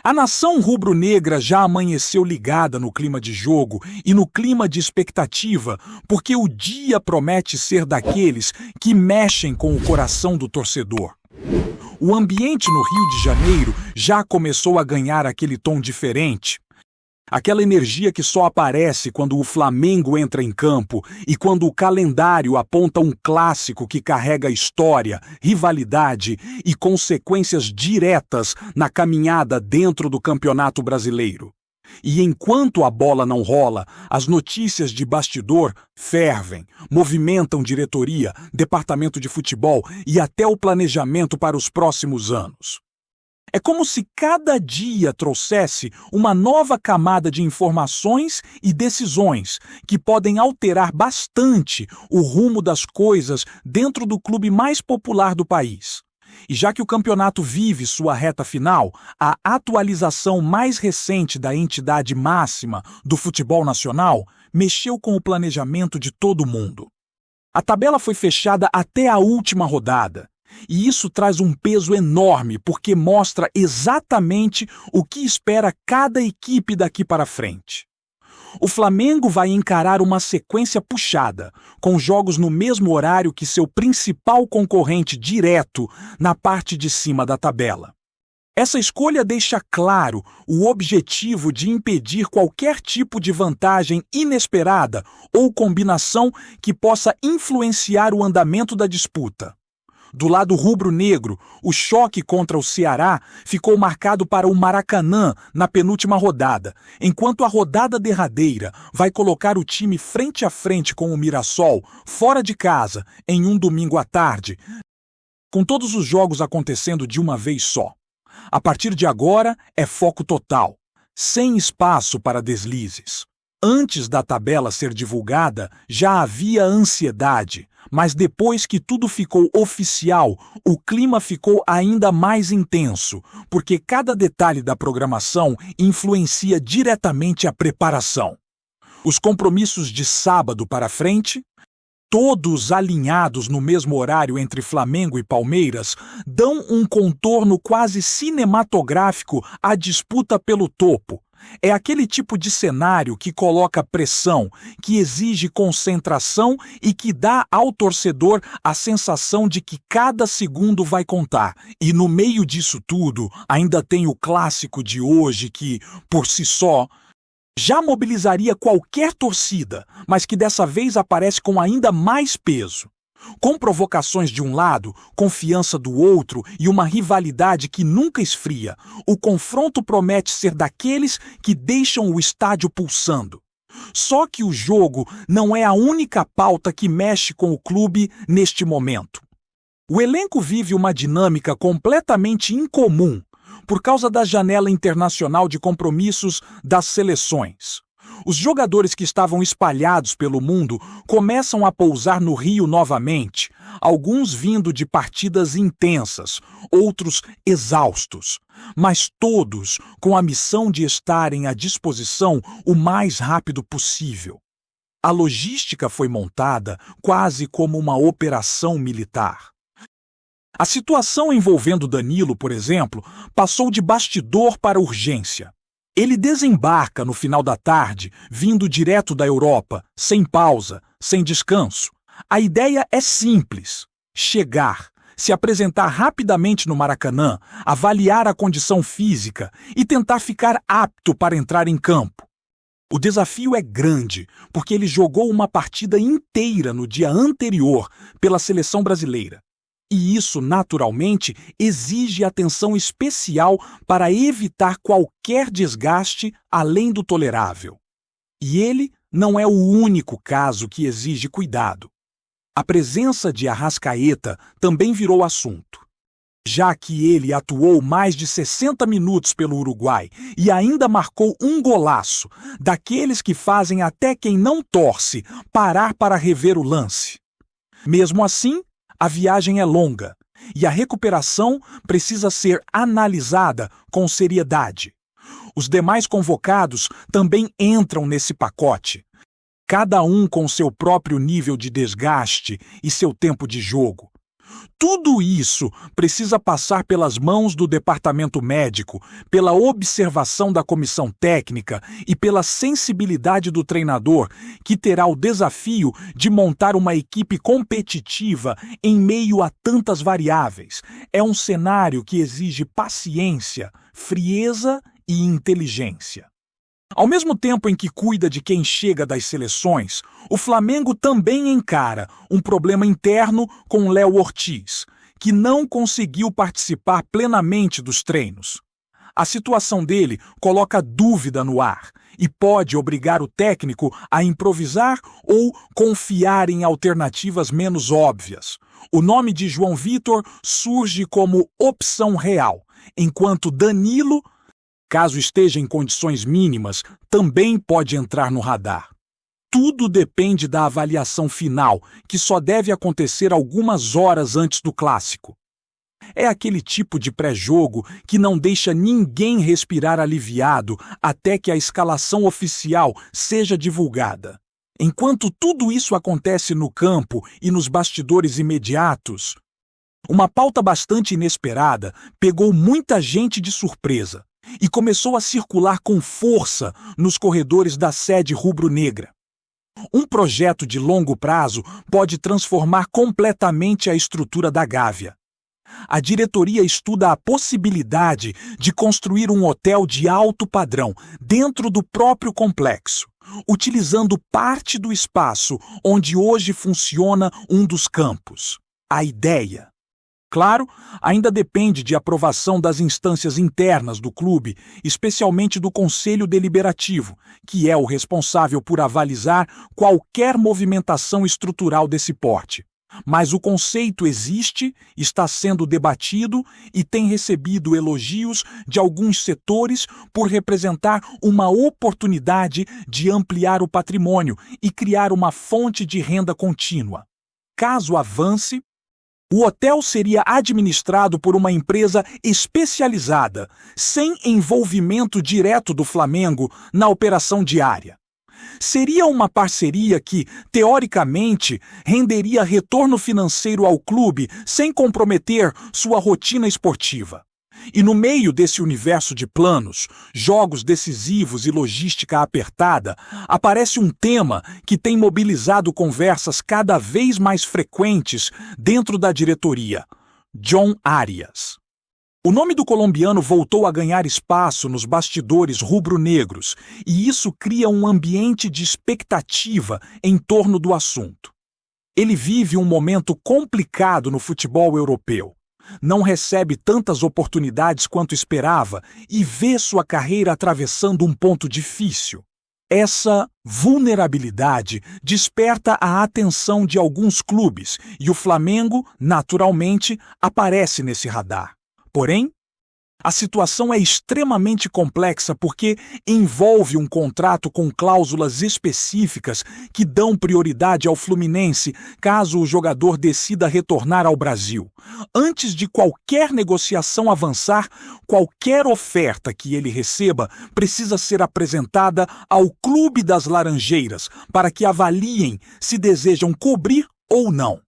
A nação rubro-negra já amanheceu ligada no clima de jogo e no clima de expectativa, porque o dia promete ser daqueles que mexem com o coração do torcedor. O ambiente no Rio de Janeiro já começou a ganhar aquele tom diferente. Aquela energia que só aparece quando o Flamengo entra em campo e quando o calendário aponta um clássico que carrega história, rivalidade e consequências diretas na caminhada dentro do Campeonato Brasileiro. E enquanto a bola não rola, as notícias de bastidor fervem, movimentam diretoria, departamento de futebol e até o planejamento para os próximos anos. É como se cada dia trouxesse uma nova camada de informações e decisões que podem alterar bastante o rumo das coisas dentro do clube mais popular do país. E já que o campeonato vive sua reta final, a atualização mais recente da entidade máxima do futebol nacional mexeu com o planejamento de todo mundo. A tabela foi fechada até a última rodada. E isso traz um peso enorme porque mostra exatamente o que espera cada equipe daqui para frente. O Flamengo vai encarar uma sequência puxada, com jogos no mesmo horário que seu principal concorrente direto na parte de cima da tabela. Essa escolha deixa claro o objetivo de impedir qualquer tipo de vantagem inesperada ou combinação que possa influenciar o andamento da disputa. Do lado rubro-negro, o choque contra o Ceará ficou marcado para o Maracanã na penúltima rodada, enquanto a rodada derradeira vai colocar o time frente a frente com o Mirassol, fora de casa, em um domingo à tarde, com todos os jogos acontecendo de uma vez só. A partir de agora, é foco total, sem espaço para deslizes. Antes da tabela ser divulgada, já havia ansiedade, mas depois que tudo ficou oficial, o clima ficou ainda mais intenso, porque cada detalhe da programação influencia diretamente a preparação. Os compromissos de sábado para frente, todos alinhados no mesmo horário entre Flamengo e Palmeiras, dão um contorno quase cinematográfico à disputa pelo topo. É aquele tipo de cenário que coloca pressão, que exige concentração e que dá ao torcedor a sensação de que cada segundo vai contar. E no meio disso tudo, ainda tem o clássico de hoje que, por si só, já mobilizaria qualquer torcida, mas que dessa vez aparece com ainda mais peso. Com provocações de um lado, confiança do outro e uma rivalidade que nunca esfria, o confronto promete ser daqueles que deixam o estádio pulsando. Só que o jogo não é a única pauta que mexe com o clube neste momento. O elenco vive uma dinâmica completamente incomum por causa da janela internacional de compromissos das seleções. Os jogadores que estavam espalhados pelo mundo começam a pousar no Rio novamente, alguns vindo de partidas intensas, outros exaustos, mas todos com a missão de estarem à disposição o mais rápido possível. A logística foi montada quase como uma operação militar. A situação envolvendo Danilo, por exemplo, passou de bastidor para urgência. Ele desembarca no final da tarde, vindo direto da Europa, sem pausa, sem descanso. A ideia é simples: chegar, se apresentar rapidamente no Maracanã, avaliar a condição física e tentar ficar apto para entrar em campo. O desafio é grande, porque ele jogou uma partida inteira no dia anterior pela seleção brasileira. E isso, naturalmente, exige atenção especial para evitar qualquer desgaste além do tolerável. E ele não é o único caso que exige cuidado. A presença de Arrascaeta também virou assunto, já que ele atuou mais de 60 minutos pelo Uruguai e ainda marcou um golaço, daqueles que fazem até quem não torce parar para rever o lance. Mesmo assim, a viagem é longa e a recuperação precisa ser analisada com seriedade. Os demais convocados também entram nesse pacote, cada um com seu próprio nível de desgaste e seu tempo de jogo. Tudo isso precisa passar pelas mãos do departamento médico, pela observação da comissão técnica e pela sensibilidade do treinador, que terá o desafio de montar uma equipe competitiva em meio a tantas variáveis. É um cenário que exige paciência, frieza e inteligência. Ao mesmo tempo em que cuida de quem chega das seleções, o Flamengo também encara um problema interno com Léo Ortiz, que não conseguiu participar plenamente dos treinos. A situação dele coloca dúvida no ar e pode obrigar o técnico a improvisar ou confiar em alternativas menos óbvias. O nome de João Vitor surge como opção real, enquanto Danilo, caso esteja em condições mínimas, também pode entrar no radar. Tudo depende da avaliação final, que só deve acontecer algumas horas antes do clássico. É aquele tipo de pré-jogo que não deixa ninguém respirar aliviado até que a escalação oficial seja divulgada. Enquanto tudo isso acontece no campo e nos bastidores imediatos, uma pauta bastante inesperada pegou muita gente de surpresa e começou a circular com força nos corredores da sede rubro-negra. Um projeto de longo prazo pode transformar completamente a estrutura da Gávea. A diretoria estuda a possibilidade de construir um hotel de alto padrão dentro do próprio complexo, utilizando parte do espaço onde hoje funciona um dos campos. A ideia, claro, ainda depende de aprovação das instâncias internas do clube, especialmente do Conselho Deliberativo, que é o responsável por avalizar qualquer movimentação estrutural desse porte. Mas o conceito existe, está sendo debatido e tem recebido elogios de alguns setores por representar uma oportunidade de ampliar o patrimônio e criar uma fonte de renda contínua. Caso avance, o hotel seria administrado por uma empresa especializada, sem envolvimento direto do Flamengo na operação diária. Seria uma parceria que, teoricamente, renderia retorno financeiro ao clube sem comprometer sua rotina esportiva. E no meio desse universo de planos, jogos decisivos e logística apertada, aparece um tema que tem mobilizado conversas cada vez mais frequentes dentro da diretoria: John Arias. O nome do colombiano voltou a ganhar espaço nos bastidores rubro-negros, e isso cria um ambiente de expectativa em torno do assunto. Ele vive um momento complicado no futebol europeu. Não recebe tantas oportunidades quanto esperava e vê sua carreira atravessando um ponto difícil. Essa vulnerabilidade desperta a atenção de alguns clubes e o Flamengo, naturalmente, aparece nesse radar. Porém, a situação é extremamente complexa porque envolve um contrato com cláusulas específicas que dão prioridade ao Fluminense caso o jogador decida retornar ao Brasil. Antes de qualquer negociação avançar, qualquer oferta que ele receba precisa ser apresentada ao Clube das Laranjeiras para que avaliem se desejam cobrir ou não.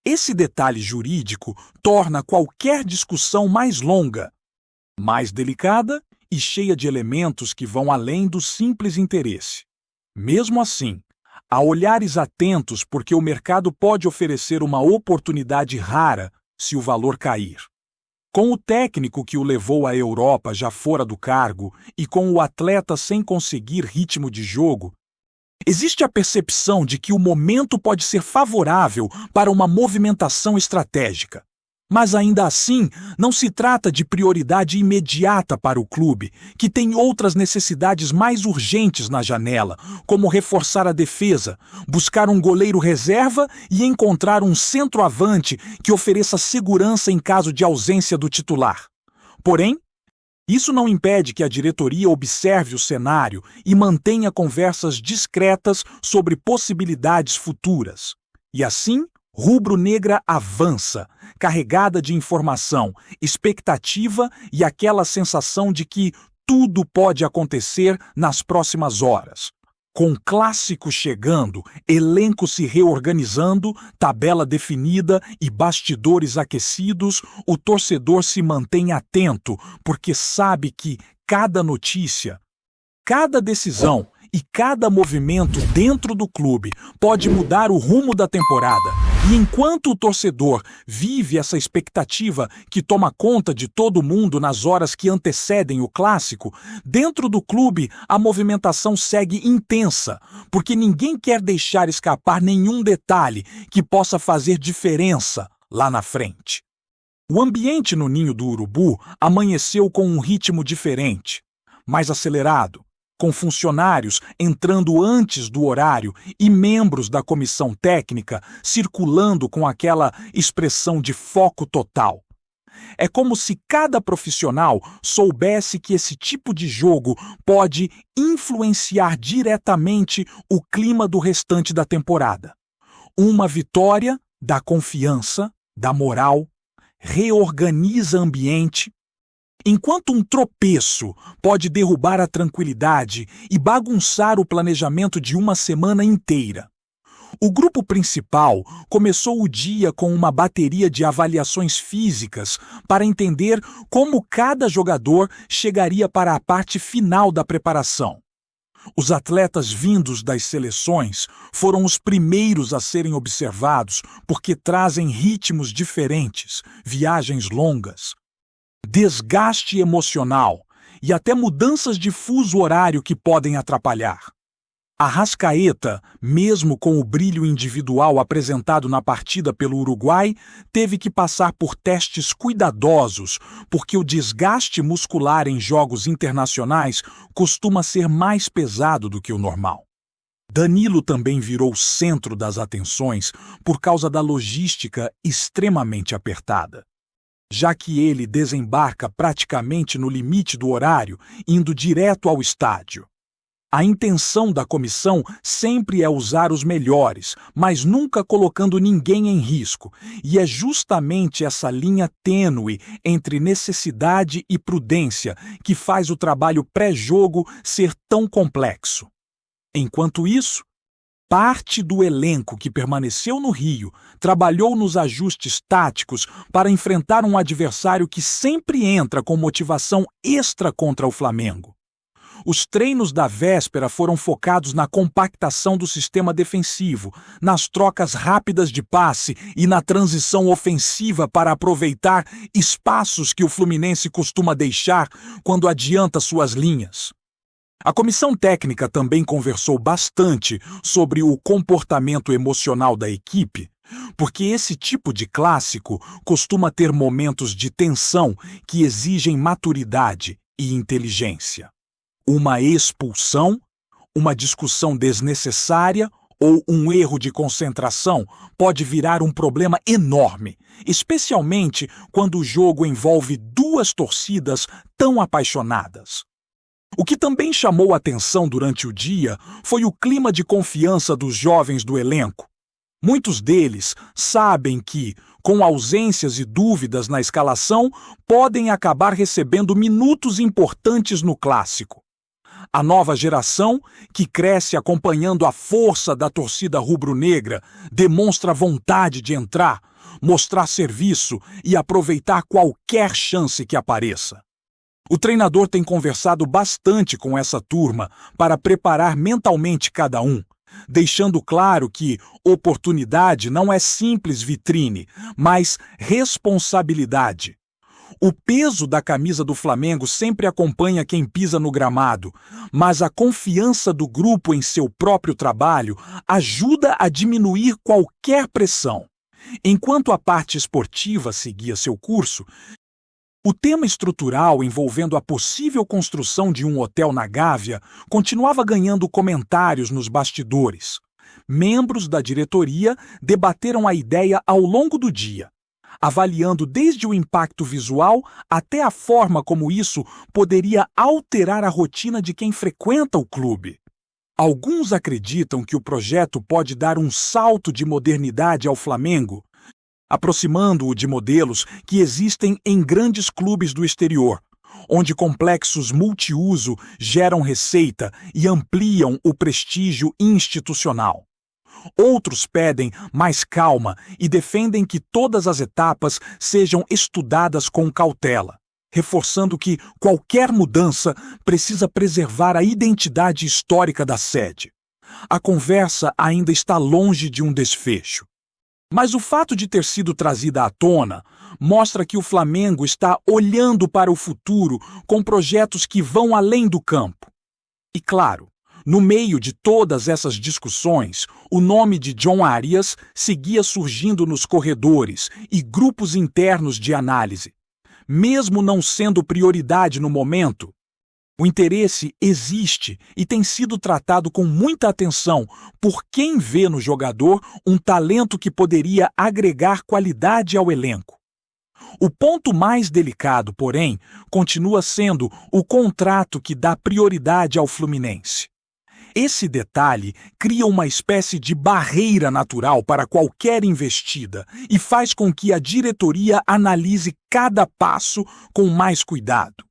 Esse detalhe jurídico torna qualquer discussão mais longa, mais delicada e cheia de elementos que vão além do simples interesse. Mesmo assim, há olhares atentos porque o mercado pode oferecer uma oportunidade rara se o valor cair. Com o técnico que o levou à Europa já fora do cargo e com o atleta sem conseguir ritmo de jogo, existe a percepção de que o momento pode ser favorável para uma movimentação estratégica. Mas ainda assim, não se trata de prioridade imediata para o clube, que tem outras necessidades mais urgentes na janela, como reforçar a defesa, buscar um goleiro reserva e encontrar um centroavante que ofereça segurança em caso de ausência do titular. Porém, isso não impede que a diretoria observe o cenário e mantenha conversas discretas sobre possibilidades futuras. E assim, Rubro-Negra avança, carregada de informação, expectativa e aquela sensação de que tudo pode acontecer nas próximas horas. Com clássico chegando, elenco se reorganizando, tabela definida e bastidores aquecidos, o torcedor se mantém atento, porque sabe que cada notícia, cada decisão e cada movimento dentro do clube pode mudar o rumo da temporada. E enquanto o torcedor vive essa expectativa que toma conta de todo mundo nas horas que antecedem o clássico, dentro do clube a movimentação segue intensa, porque ninguém quer deixar escapar nenhum detalhe que possa fazer diferença lá na frente. O ambiente no Ninho do Urubu amanheceu com um ritmo diferente, mais acelerado, com funcionários entrando antes do horário e membros da comissão técnica circulando com aquela expressão de foco total. É como se cada profissional soubesse que esse tipo de jogo pode influenciar diretamente o clima do restante da temporada. Uma vitória dá confiança, dá moral, reorganiza ambiente, enquanto um tropeço pode derrubar a tranquilidade e bagunçar o planejamento de uma semana inteira. O grupo principal começou o dia com uma bateria de avaliações físicas para entender como cada jogador chegaria para a parte final da preparação. Os atletas vindos das seleções foram os primeiros a serem observados porque trazem ritmos diferentes, viagens longas, desgaste emocional e até mudanças de fuso horário que podem atrapalhar. Arrascaeta, mesmo com o brilho individual apresentado na partida pelo Uruguai, teve que passar por testes cuidadosos, porque o desgaste muscular em jogos internacionais costuma ser mais pesado do que o normal. Danilo também virou o centro das atenções por causa da logística extremamente apertada, já que ele desembarca praticamente no limite do horário, indo direto ao estádio. A intenção da comissão sempre é usar os melhores, mas nunca colocando ninguém em risco, e é justamente essa linha tênue entre necessidade e prudência que faz o trabalho pré-jogo ser tão complexo. Enquanto isso, parte do elenco que permaneceu no Rio trabalhou nos ajustes táticos para enfrentar um adversário que sempre entra com motivação extra contra o Flamengo. Os treinos da véspera foram focados na compactação do sistema defensivo, nas trocas rápidas de passe e na transição ofensiva para aproveitar espaços que o Fluminense costuma deixar quando adianta suas linhas. A comissão técnica também conversou bastante sobre o comportamento emocional da equipe, porque esse tipo de clássico costuma ter momentos de tensão que exigem maturidade e inteligência. Uma expulsão, uma discussão desnecessária ou um erro de concentração pode virar um problema enorme, especialmente quando o jogo envolve duas torcidas tão apaixonadas. O que também chamou atenção durante o dia foi o clima de confiança dos jovens do elenco. Muitos deles sabem que, com ausências e dúvidas na escalação, podem acabar recebendo minutos importantes no clássico. A nova geração, que cresce acompanhando a força da torcida rubro-negra, demonstra vontade de entrar, mostrar serviço e aproveitar qualquer chance que apareça. O treinador tem conversado bastante com essa turma para preparar mentalmente cada um, deixando claro que oportunidade não é simples vitrine, mas responsabilidade. O peso da camisa do Flamengo sempre acompanha quem pisa no gramado, mas a confiança do grupo em seu próprio trabalho ajuda a diminuir qualquer pressão. Enquanto a parte esportiva seguia seu curso, o tema estrutural envolvendo a possível construção de um hotel na Gávea continuava ganhando comentários nos bastidores. Membros da diretoria debateram a ideia ao longo do dia, avaliando desde o impacto visual até a forma como isso poderia alterar a rotina de quem frequenta o clube. Alguns acreditam que o projeto pode dar um salto de modernidade ao Flamengo, aproximando-o de modelos que existem em grandes clubes do exterior, onde complexos multiuso geram receita e ampliam o prestígio institucional. Outros pedem mais calma e defendem que todas as etapas sejam estudadas com cautela, reforçando que qualquer mudança precisa preservar a identidade histórica da sede. A conversa ainda está longe de um desfecho. Mas o fato de ter sido trazida à tona mostra que o Flamengo está olhando para o futuro com projetos que vão além do campo. E claro, no meio de todas essas discussões, o nome de John Arias seguia surgindo nos corredores e grupos internos de análise. Mesmo não sendo prioridade no momento, o interesse existe e tem sido tratado com muita atenção por quem vê no jogador um talento que poderia agregar qualidade ao elenco. O ponto mais delicado, porém, continua sendo o contrato que dá prioridade ao Fluminense. Esse detalhe cria uma espécie de barreira natural para qualquer investida e faz com que a diretoria analise cada passo com mais cuidado.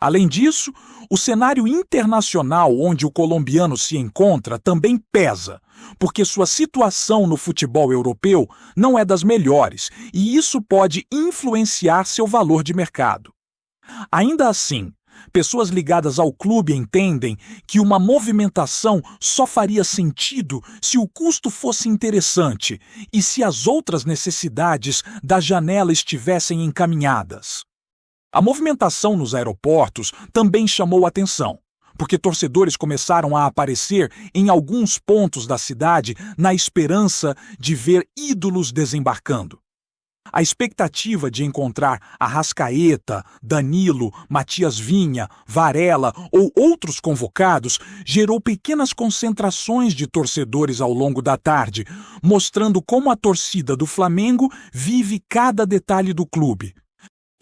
Além disso, o cenário internacional onde o colombiano se encontra também pesa, porque sua situação no futebol europeu não é das melhores e isso pode influenciar seu valor de mercado. Ainda assim, pessoas ligadas ao clube entendem que uma movimentação só faria sentido se o custo fosse interessante e se as outras necessidades da janela estivessem encaminhadas. A movimentação nos aeroportos também chamou atenção, porque torcedores começaram a aparecer em alguns pontos da cidade na esperança de ver ídolos desembarcando. A expectativa de encontrar Arrascaeta, Danilo, Matias Vinha, Varela ou outros convocados gerou pequenas concentrações de torcedores ao longo da tarde, mostrando como a torcida do Flamengo vive cada detalhe do clube.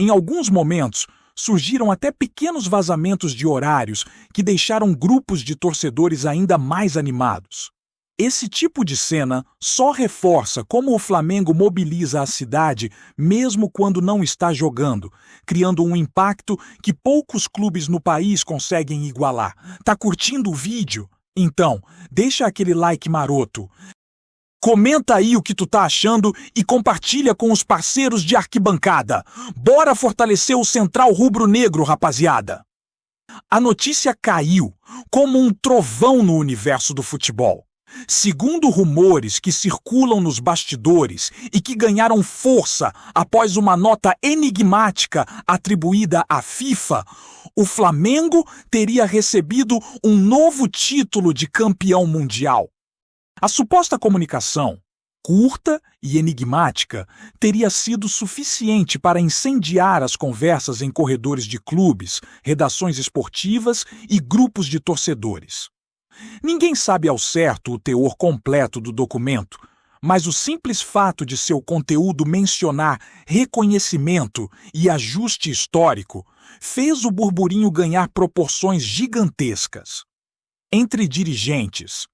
Em alguns momentos, surgiram até pequenos vazamentos de horários que deixaram grupos de torcedores ainda mais animados. Esse tipo de cena só reforça como o Flamengo mobiliza a cidade mesmo quando não está jogando, criando um impacto que poucos clubes no país conseguem igualar. Tá curtindo o vídeo? Então, deixa aquele like maroto. Comenta aí o que tu tá achando e compartilha com os parceiros de arquibancada. Bora fortalecer o Central Rubro-Negro, rapaziada! A notícia caiu como um trovão no universo do futebol. Segundo rumores que circulam nos bastidores e que ganharam força após uma nota enigmática atribuída à FIFA, o Flamengo teria recebido um novo título de campeão mundial. A suposta comunicação, curta e enigmática, teria sido suficiente para incendiar as conversas em corredores de clubes, redações esportivas e grupos de torcedores. Ninguém sabe ao certo o teor completo do documento, mas o simples fato de seu conteúdo mencionar reconhecimento e ajuste histórico fez o burburinho ganhar proporções gigantescas. Entre dirigentes,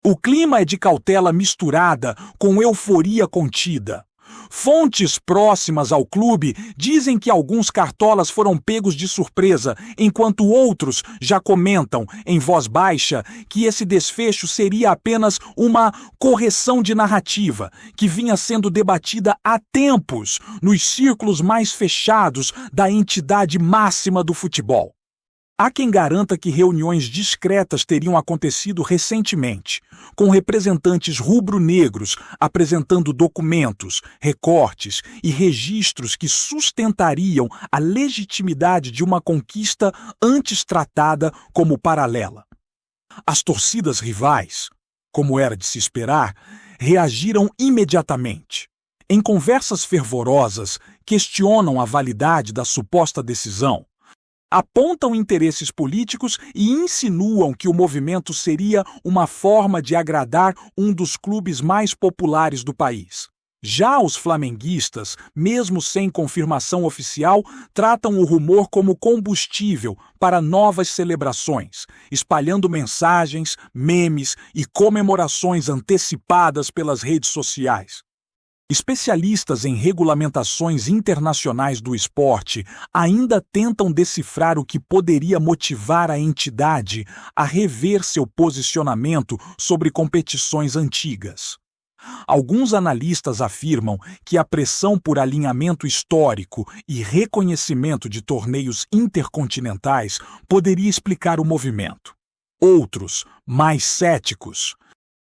o clima é de cautela misturada com euforia contida. Fontes próximas ao clube dizem que alguns cartolas foram pegos de surpresa, enquanto outros já comentam, em voz baixa, que esse desfecho seria apenas uma correção de narrativa, que vinha sendo debatida há tempos nos círculos mais fechados da entidade máxima do futebol. Há quem garanta que reuniões discretas teriam acontecido recentemente, com representantes rubro-negros apresentando documentos, recortes e registros que sustentariam a legitimidade de uma conquista antes tratada como paralela. As torcidas rivais, como era de se esperar, reagiram imediatamente. Em conversas fervorosas, questionam a validade da suposta decisão, apontam interesses políticos e insinuam que o movimento seria uma forma de agradar um dos clubes mais populares do país. Já os flamenguistas, mesmo sem confirmação oficial, tratam o rumor como combustível para novas celebrações, espalhando mensagens, memes e comemorações antecipadas pelas redes sociais. Especialistas em regulamentações internacionais do esporte ainda tentam decifrar o que poderia motivar a entidade a rever seu posicionamento sobre competições antigas. Alguns analistas afirmam que a pressão por alinhamento histórico e reconhecimento de torneios intercontinentais poderia explicar o movimento. Outros, mais céticos,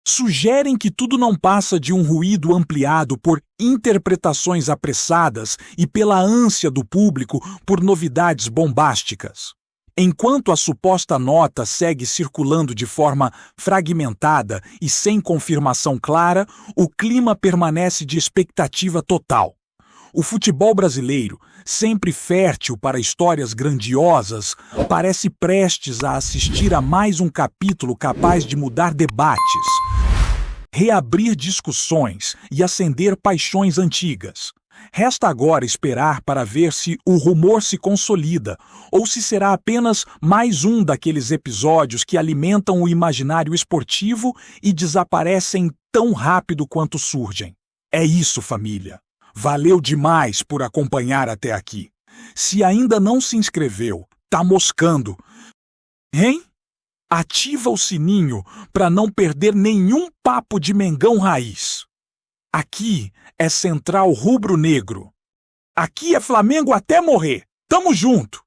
sugerem que tudo não passa de um ruído ampliado por interpretações apressadas e pela ânsia do público por novidades bombásticas. Enquanto a suposta nota segue circulando de forma fragmentada e sem confirmação clara, o clima permanece de expectativa total. O futebol brasileiro, sempre fértil para histórias grandiosas, parece prestes a assistir a mais um capítulo capaz de mudar debates, reabrir discussões e acender paixões antigas. Resta agora esperar para ver se o rumor se consolida ou se será apenas mais um daqueles episódios que alimentam o imaginário esportivo e desaparecem tão rápido quanto surgem. É isso, família. Valeu demais por acompanhar até aqui. Se ainda não se inscreveu, tá moscando. Hein? Ativa o sininho para não perder nenhum papo de Mengão Raiz. Aqui é Central Rubro Negro. Aqui é Flamengo até morrer. Tamo junto!